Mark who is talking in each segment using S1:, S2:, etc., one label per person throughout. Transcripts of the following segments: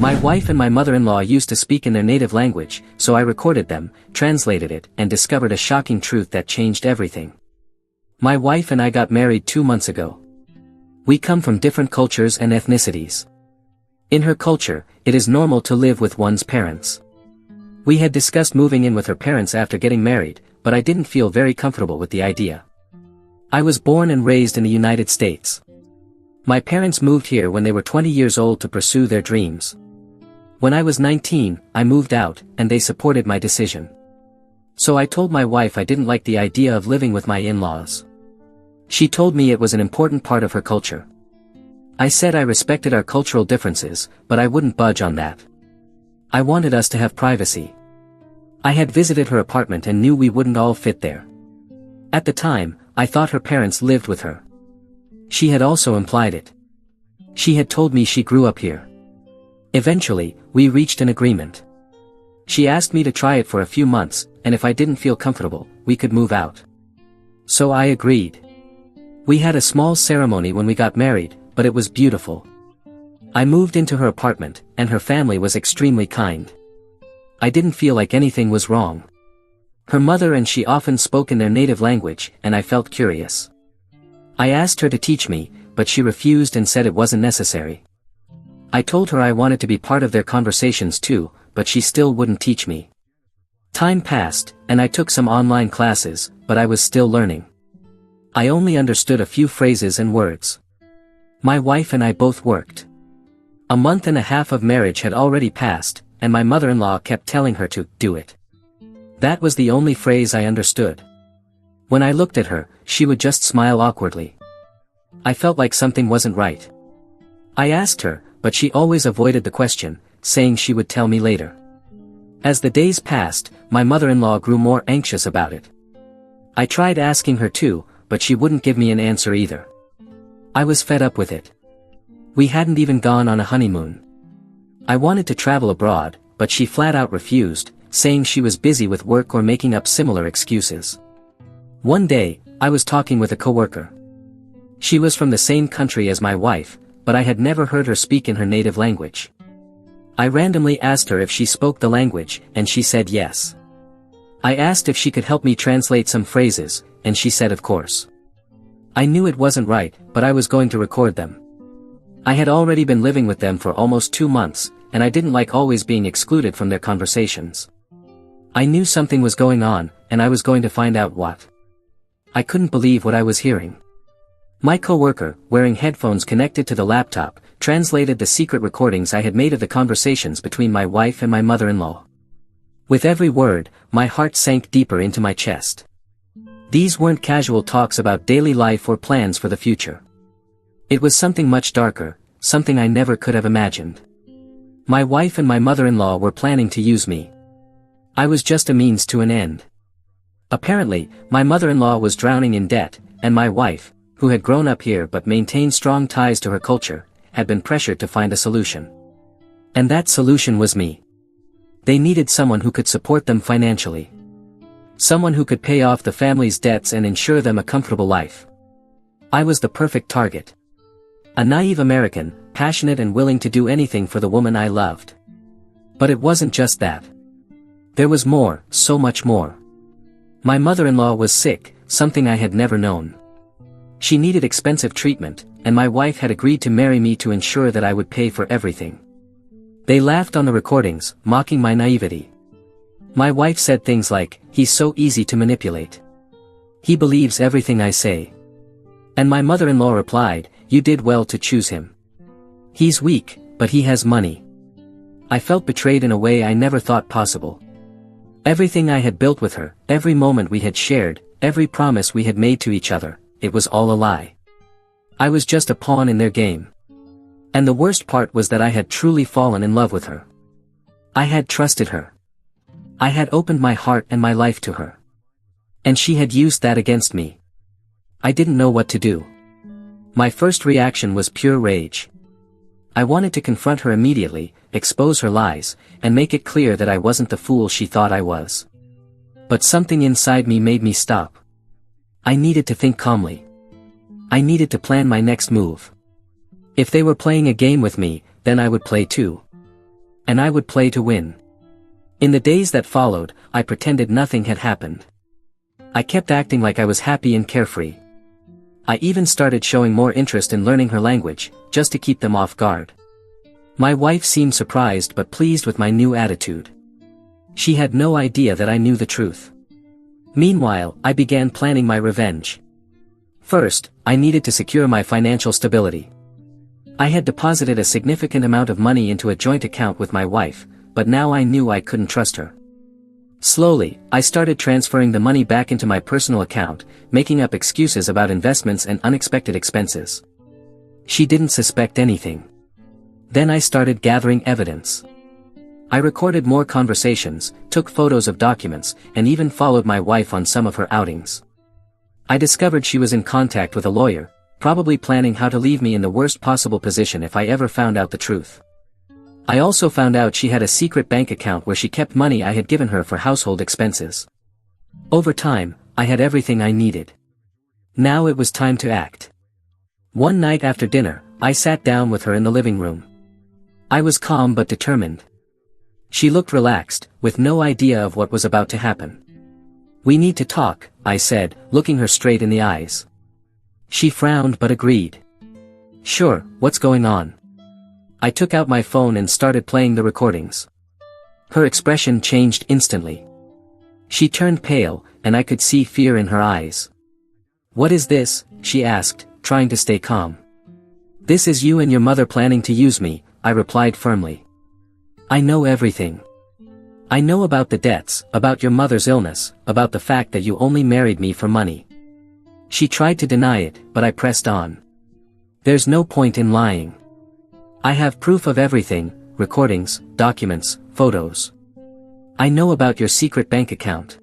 S1: My wife and my mother-in-law used to speak in their native language, so I recorded them, translated it, and discovered a shocking truth that changed everything. My wife and I got married 2 months ago. We come from different cultures and ethnicities. In her culture, it is normal to live with one's parents. We had discussed moving in with her parents after getting married, but I didn't feel very comfortable with the idea. I was born and raised in the United States. My parents moved here when they were 20 years old to pursue their dreams. When I was 19, I moved out, and they supported my decision. So I told my wife I didn't like the idea of living with my in-laws. She told me it was an important part of her culture. I said I respected our cultural differences, but I wouldn't budge on that. I wanted us to have privacy. I had visited her apartment and knew we wouldn't all fit there. At the time, I thought her parents lived with her. She had also implied it. She had told me she grew up here. Eventually, we reached an agreement. She asked me to try it for a few months, and if I didn't feel comfortable, we could move out. So I agreed. We had a small ceremony when we got married, but it was beautiful. I moved into her apartment, and her family was extremely kind. I didn't feel like anything was wrong. Her mother and she often spoke in their native language, and I felt curious. I asked her to teach me, but she refused and said it wasn't necessary. I told her I wanted to be part of their conversations too, but she still wouldn't teach me. Time passed, and I took some online classes, but I was still learning. I only understood a few phrases and words. My wife and I both worked. A month and a half of marriage had already passed, and my mother-in-law kept telling her to do it. That was the only phrase I understood. When I looked at her, she would just smile awkwardly. I felt like something wasn't right. I asked her, but she always avoided the question, saying she would tell me later. As the days passed, my mother-in-law grew more anxious about it. I tried asking her too, but she wouldn't give me an answer either. I was fed up with it. We hadn't even gone on a honeymoon. I wanted to travel abroad, but she flat out refused, saying she was busy with work or making up similar excuses. One day, I was talking with a coworker. She was from the same country as my wife, but I had never heard her speak in her native language. I randomly asked her if she spoke the language, and she said yes. I asked if she could help me translate some phrases, and she said of course. I knew it wasn't right, but I was going to record them. I had already been living with them for almost 2 months, and I didn't like always being excluded from their conversations. I knew something was going on, and I was going to find out what. I couldn't believe what I was hearing. My coworker, wearing headphones connected to the laptop, translated the secret recordings I had made of the conversations between my wife and my mother-in-law. With every word, my heart sank deeper into my chest. These weren't casual talks about daily life or plans for the future. It was something much darker, something I never could have imagined. My wife and my mother-in-law were planning to use me. I was just a means to an end. Apparently, my mother-in-law was drowning in debt, and my wife, who had grown up here but maintained strong ties to her culture, had been pressured to find a solution. And that solution was me. They needed someone who could support them financially. Someone who could pay off the family's debts and ensure them a comfortable life. I was the perfect target. A naive American, passionate and willing to do anything for the woman I loved. But it wasn't just that. There was more, so much more. My mother-in-law was sick, something I had never known. She needed expensive treatment, and my wife had agreed to marry me to ensure that I would pay for everything. They laughed on the recordings, mocking my naivety. My wife said things like, "He's so easy to manipulate. He believes everything I say." And my mother-in-law replied, "You did well to choose him. He's weak, but he has money." I felt betrayed in a way I never thought possible. Everything I had built with her, every moment we had shared, every promise we had made to each other, it was all a lie. I was just a pawn in their game. And the worst part was that I had truly fallen in love with her. I had trusted her. I had opened my heart and my life to her. And she had used that against me. I didn't know what to do. My first reaction was pure rage. I wanted to confront her immediately, expose her lies, and make it clear that I wasn't the fool she thought I was. But something inside me made me stop. I needed to think calmly. I needed to plan my next move. If they were playing a game with me, then I would play too. And I would play to win. In the days that followed, I pretended nothing had happened. I kept acting like I was happy and carefree. I even started showing more interest in learning her language, just to keep them off guard. My wife seemed surprised but pleased with my new attitude. She had no idea that I knew the truth. Meanwhile, I began planning my revenge. First, I needed to secure my financial stability. I had deposited a significant amount of money into a joint account with my wife, but now I knew I couldn't trust her. Slowly, I started transferring the money back into my personal account, making up excuses about investments and unexpected expenses. She didn't suspect anything. Then I started gathering evidence. I recorded more conversations, took photos of documents, and even followed my wife on some of her outings. I discovered she was in contact with a lawyer, probably planning how to leave me in the worst possible position if I ever found out the truth. I also found out she had a secret bank account where she kept money I had given her for household expenses. Over time, I had everything I needed. Now it was time to act. One night after dinner, I sat down with her in the living room. I was calm but determined. She looked relaxed, with no idea of what was about to happen. "We need to talk," I said, looking her straight in the eyes. She frowned but agreed. "Sure, what's going on?" I took out my phone and started playing the recordings. Her expression changed instantly. She turned pale, and I could see fear in her eyes. "What is this?" she asked, trying to stay calm. "This is you and your mother planning to use me," I replied firmly. "I know everything. I know about the debts, about your mother's illness, about the fact that you only married me for money." She tried to deny it, but I pressed on. "There's no point in lying. I have proof of everything, recordings, documents, photos. I know about your secret bank account.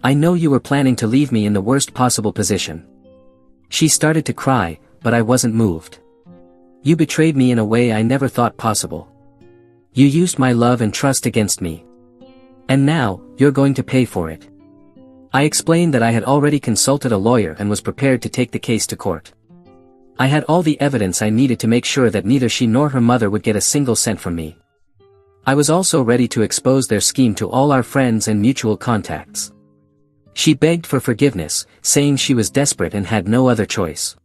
S1: I know you were planning to leave me in the worst possible position." She started to cry, but I wasn't moved. "You betrayed me in a way I never thought possible. You used my love and trust against me. And now, you're going to pay for it." I explained that I had already consulted a lawyer and was prepared to take the case to court. I had all the evidence I needed to make sure that neither she nor her mother would get a single cent from me. I was also ready to expose their scheme to all our friends and mutual contacts. She begged for forgiveness, saying she was desperate and had no other choice.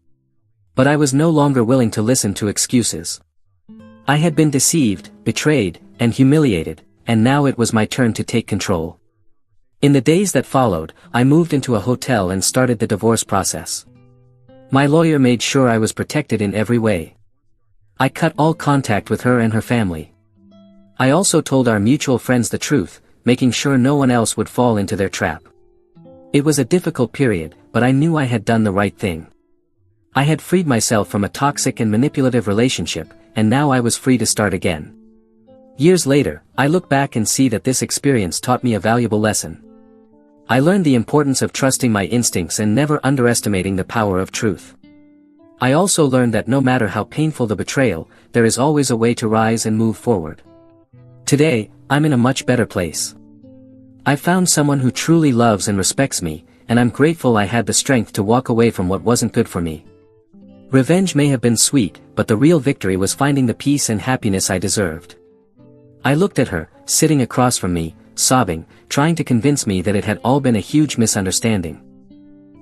S1: But I was no longer willing to listen to excuses. I had been deceived, betrayed, and humiliated, and now it was my turn to take control. In the days that followed, I moved into a hotel and started the divorce process. My lawyer made sure I was protected in every way. I cut all contact with her and her family. I also told our mutual friends the truth, making sure no one else would fall into their trap. It was a difficult period, but I knew I had done the right thing. I had freed myself from a toxic and manipulative relationship, and now I was free to start again. Years later, I look back and see that this experience taught me a valuable lesson. I learned the importance of trusting my instincts and never underestimating the power of truth. I also learned that no matter how painful the betrayal, there is always a way to rise and move forward. Today, I'm in a much better place. I found someone who truly loves and respects me, and I'm grateful I had the strength to walk away from what wasn't good for me. Revenge may have been sweet, but the real victory was finding the peace and happiness I deserved. I looked at her, sitting across from me, sobbing, trying to convince me that it had all been a huge misunderstanding.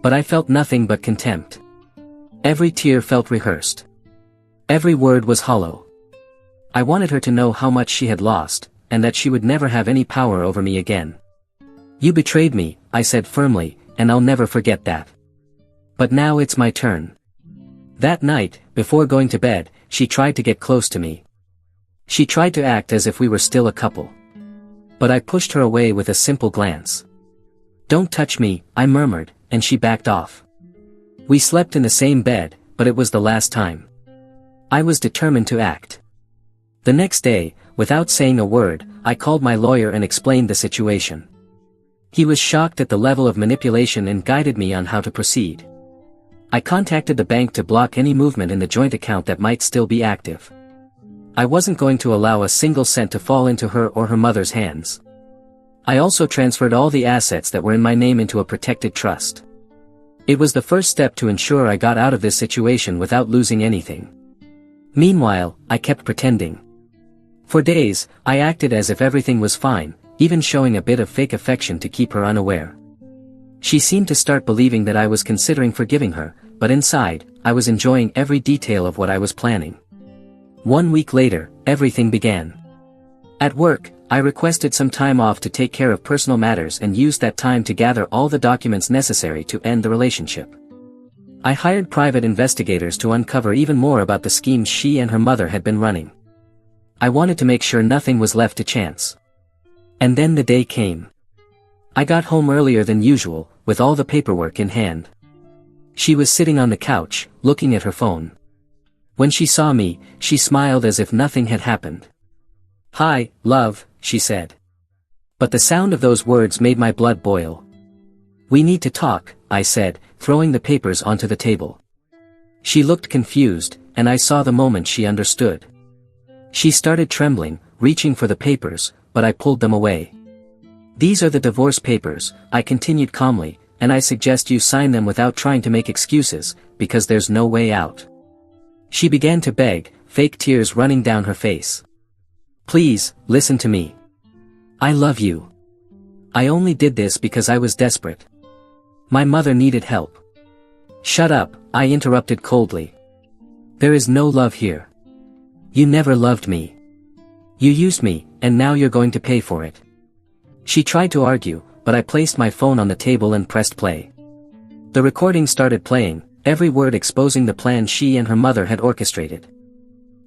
S1: But I felt nothing but contempt. Every tear felt rehearsed. Every word was hollow. I wanted her to know how much she had lost, and that she would never have any power over me again. "You betrayed me," I said firmly, "and I'll never forget that. But now it's my turn." That night, before going to bed, she tried to get close to me. She tried to act as if we were still a couple. But I pushed her away with a simple glance. "Don't touch me," I murmured, and she backed off. We slept in the same bed, but it was the last time. I was determined to act. The next day, without saying a word, I called my lawyer and explained the situation. He was shocked at the level of manipulation and guided me on how to proceed. I contacted the bank to block any movement in the joint account that might still be active. I wasn't going to allow a single cent to fall into her or her mother's hands. I also transferred all the assets that were in my name into a protected trust. It was the first step to ensure I got out of this situation without losing anything. Meanwhile, I kept pretending. For days, I acted as if everything was fine, even showing a bit of fake affection to keep her unaware. She seemed to start believing that I was considering forgiving her, but inside, I was enjoying every detail of what I was planning. 1 week later, everything began. At work, I requested some time off to take care of personal matters and used that time to gather all the documents necessary to end the relationship. I hired private investigators to uncover even more about the schemes she and her mother had been running. I wanted to make sure nothing was left to chance. And then the day came. I got home earlier than usual, with all the paperwork in hand. She was sitting on the couch, looking at her phone. When she saw me, she smiled as if nothing had happened. "Hi, love," she said. But the sound of those words made my blood boil. "We need to talk," I said, throwing the papers onto the table. She looked confused, and I saw the moment she understood. She started trembling, reaching for the papers, but I pulled them away. "These are the divorce papers," I continued calmly, "and I suggest you sign them without trying to make excuses, because there's no way out." She began to beg, fake tears running down her face. "Please, listen to me. I love you. I only did this because I was desperate. My mother needed help." "Shut up," I interrupted coldly. "There is no love here. You never loved me. You used me, and now you're going to pay for it." She tried to argue, but I placed my phone on the table and pressed play. The recording started playing, every word exposing the plan she and her mother had orchestrated.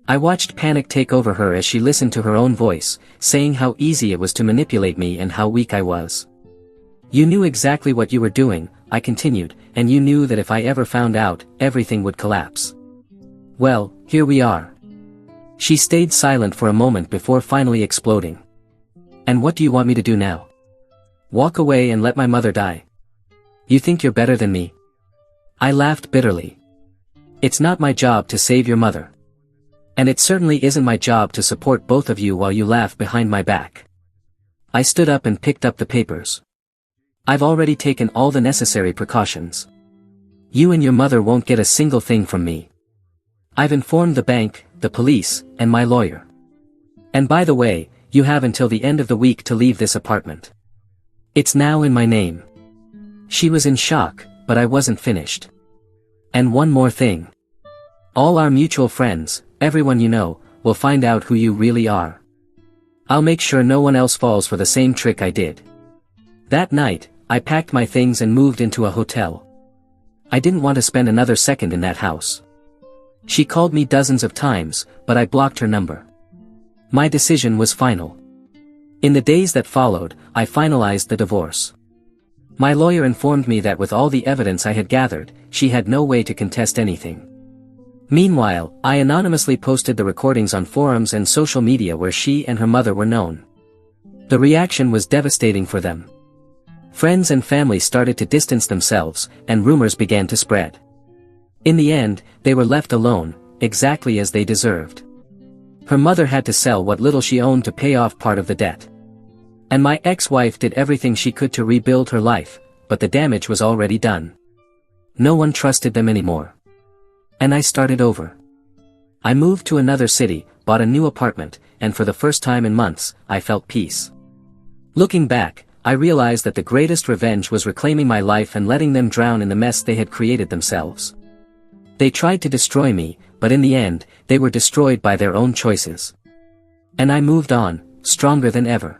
S1: I watched panic take over her as she listened to her own voice, saying how easy it was to manipulate me and how weak I was. "You knew exactly what you were doing," I continued, "and you knew that if I ever found out, everything would collapse. Well, here we are." She stayed silent for a moment before finally exploding. "And what do you want me to do now? Walk away and let my mother die? You think you're better than me?" I laughed bitterly. "It's not my job to save your mother. And it certainly isn't my job to support both of you while you laugh behind my back." I stood up and picked up the papers. "I've already taken all the necessary precautions. You and your mother won't get a single thing from me. I've informed the bank, the police, and my lawyer. And by the way, you have until the end of the week to leave this apartment. It's now in my name." She was in shock, but I wasn't finished. "And one more thing. All our mutual friends, everyone you know, will find out who you really are. I'll make sure no one else falls for the same trick I did." That night, I packed my things and moved into a hotel. I didn't want to spend another second in that house. She called me dozens of times, but I blocked her number. My decision was final. In the days that followed, I finalized the divorce. My lawyer informed me that with all the evidence I had gathered, she had no way to contest anything. Meanwhile, I anonymously posted the recordings on forums and social media where she and her mother were known. The reaction was devastating for them. Friends and family started to distance themselves, and rumors began to spread. In the end, they were left alone, exactly as they deserved. Her mother had to sell what little she owned to pay off part of the debt. And my ex-wife did everything she could to rebuild her life, but the damage was already done. No one trusted them anymore. And I started over. I moved to another city, bought a new apartment, and for the first time in months, I felt peace. Looking back, I realized that the greatest revenge was reclaiming my life and letting them drown in the mess they had created themselves. They tried to destroy me, but in the end, they were destroyed by their own choices. And I moved on, stronger than ever.